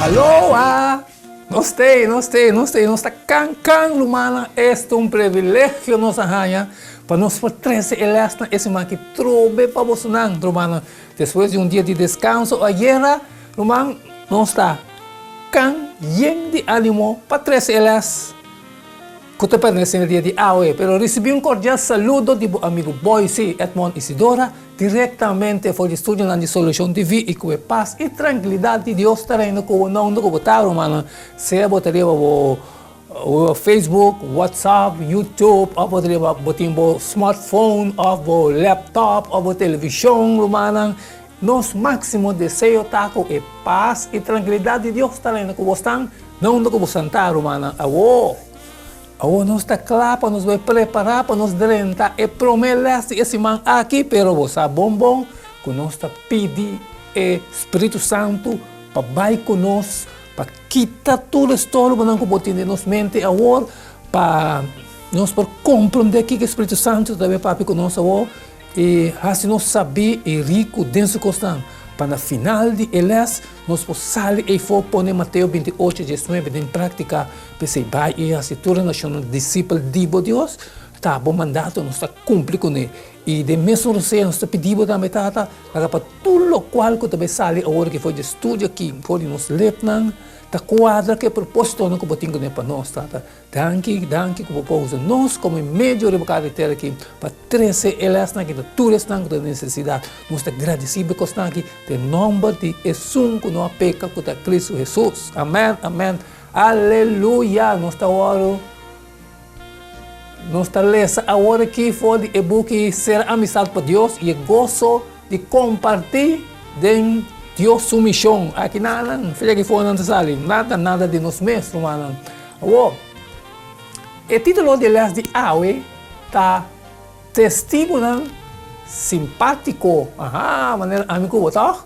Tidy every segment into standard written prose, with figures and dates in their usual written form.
Aloha! Nós está can lumana, este um privilégio nos arranha para nós por 13 elas na esse que trobe para você não, lumana. Depois de um dia de descanso, ayer, lumana, nós está can de ânimo para 13 elas. Que te pertenece no dia de hoje, pero recebi um cordial saludo de amigo Boise Edmond Isidora, diretamente do estúdio na Solução TV e com a paz e tranquilidade de Deus estará indo com o nome do botar, mano. Se botaria o Facebook, WhatsApp, YouTube, ou botaria o smartphone, ou o laptop, ou a televisão, mano. Nosso máximo desejo está com a paz e tranquilidade de Deus estará indo com você, não com o santar, mano. Nós está claro para nos preparar para nos drentar e prometer esse man aqui, pero você bom que nós está pedindo o Espírito Santo para vai conosco, para quitar tudo isso que não podemos em nossa mente agora, para nós por compreender que o Espírito Santo também para conosco agora e assim nós saber e rico dentro constante. Para no final de elas, nós possamos e for pôr Mateus 28, 19 em prática, para se vai e a se torna um discípulo de Deus, tá bom mandato, nós está cumprir com ele. E de mesmo você nós está pedindo também para tudo o qual que também sai agora que foi de estúdio aqui, foi de nós lepnan, tá quadra que propósito não que botinho para nós, tá? Danke que propósito nós como meio de carreira aqui para 13 elas na que tudo está com necessidade. Nós está agradecido com aqui de nome de Jesus que não peca com Cristo Jesus. Amém, amém. Aleluia. Nós está orando. Nós está lendo agora aqui foi de e-book ser amizade para Deus e gozo de compartilhar de Deus sua missão. Aqui nada, filha que foi não sale, nada de nós mesmos, mano. O título de les de hoje tá testigo simpático, maneira amigo botar,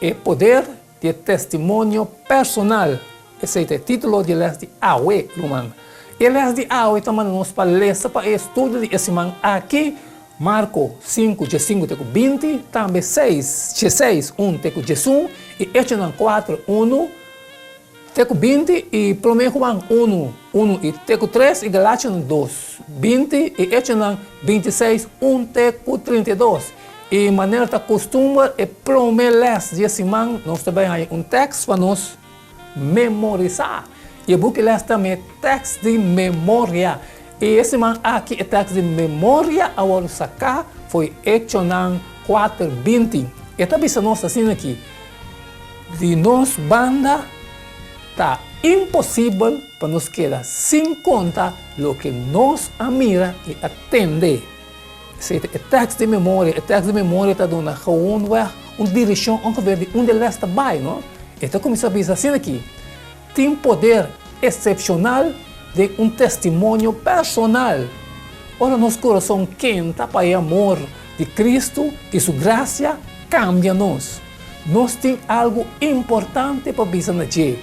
e poder de testemunho personal. Esse é o título de les de hoje, mano. E les de hoje também nós para ler para estudo de esse man aqui. Marco 5, 5, 20, também 6, 1, Jesus, e Echan 4, 1, 20, e 1 Juan 1, e 3, e Galatians 2, 20, e Echan 26, 1, 32. E maneira da costume, e promeles de semana, nós também temos texto para nós memorizar. E o book também texto de memória. E esse man aqui é texto de memória agora sacar foi hecho em 4:20. E também se nós assim aqui de nós banda tá impossível para nos quedar sem conta lo que nos admira e atende. Esse é texto de memória está dando uma direção onde ele está bem, não? Então começa a pensar assim aqui tem poder excepcional de um testemunho personal. Ora, nosso coração quente para o amor de Cristo e sua graça cambia-nos. Nós temos algo importante para pensar aqui.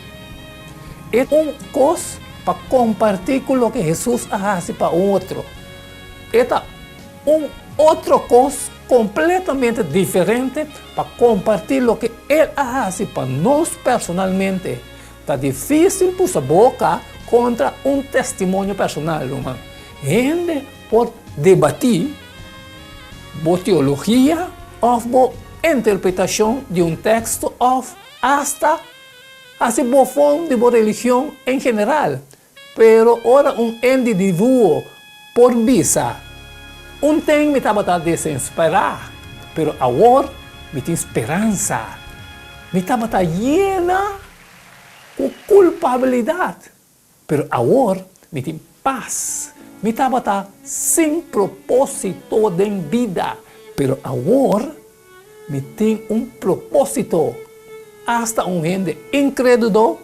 É uma coisa para compartilhar com o que Jesus faz para outro. É outra coisa completamente diferente para compartilhar o que Ele faz para nós personalmente. Está difícil por sua boca contra um testemunho personal, irmão. Gente pode debater boa teologia ou boa interpretação de um texto ou hasta assim boa forma de boa religião em geral. Pero ora um indivíduo por visa tem me estava a desesperar, pero agora me tem esperança. Me estava llena com culpabilidade. Pero agora me tem paz, me estava sem propósito de vida, pero agora me tem propósito. Hasta gente incrédulo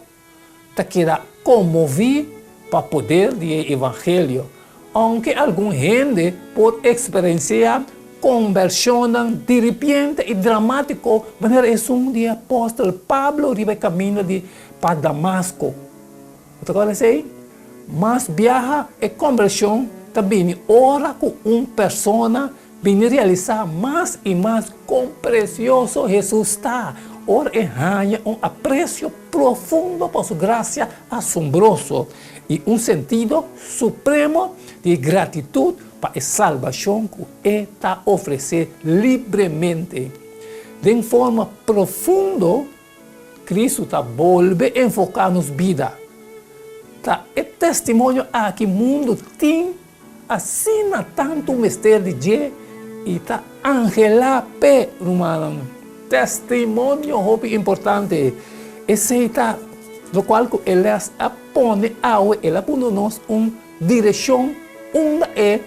te queda comovido para poder do evangelho. Aunque alguma gente pode experienciar conversão de repente e dramático, maneira é de apóstolo Pablo riba caminho para Damasco. Agora sei, mas viaja e conversão também ora com uma pessoa vem realizar mais e mais quão precioso Jesus está. ora enraña aprecio profundo por su gracia asombroso y un sentido supremo de gratitud para la salvación que está ofrece libremente. De forma profunda, Cristo está vuelve a enfocar nos vida. Tá, é testemunho a que o mundo tem, assina tanto o mistério de Deus e está angela pé, romano. Testemunho muito importante. Esse está, do qual ele põe água, ele põe nos uma direção, onde é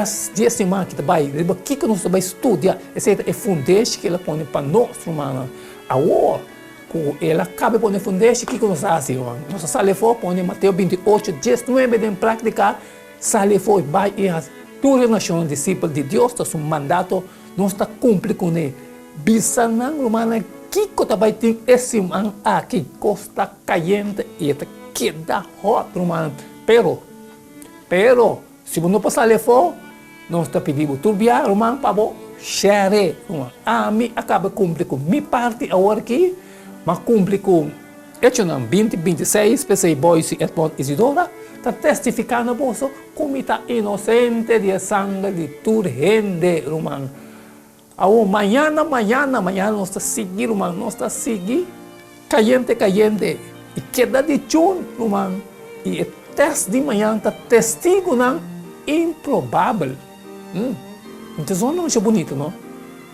as 10 semanas que vai, o que nós vamos estudar, esse é o fundamento que ele põe para nós, romano. Agora, ele acaba de pôr fundamento, o que nós fazemos? Nós saímos fora, põe Mateus 28, 19, de prática, saímos fora, vai e toda a nação, discípulo de Deus, está um mandato, nós está cumprindo com ele. Bisanang, romano, que vai ter esse man aqui, costa caliente e está queda hot, romano. Pero, se você não passar ali fora, nós está pedindo turbia, romano, para share, romano. A mim acaba de cumprir com minha parte agora aqui, mas cumpre com Echanam 2026, pensei Boise Edmond Isidora, está testificando você como está inocente de sangue de toda gente, romano. Amanhã nós está seguindo, romano, nós está seguindo, caliente, e queda de chão, romano, e o teste de manhã está testigo, não, improvável. Então, não é bonito, não?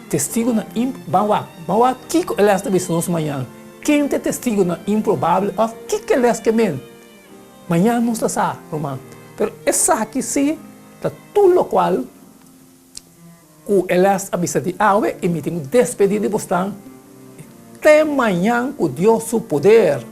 Testigo na improvável. Mas o que ele está vendo amanhã? Quem é testigo na improvável? O que ele está vendo? Amanhã não está só, romano. Mas essa aqui sim, está tudo o qual o ele está vendo de água e me tem despedido de você. Até amanhã com Deus o poder.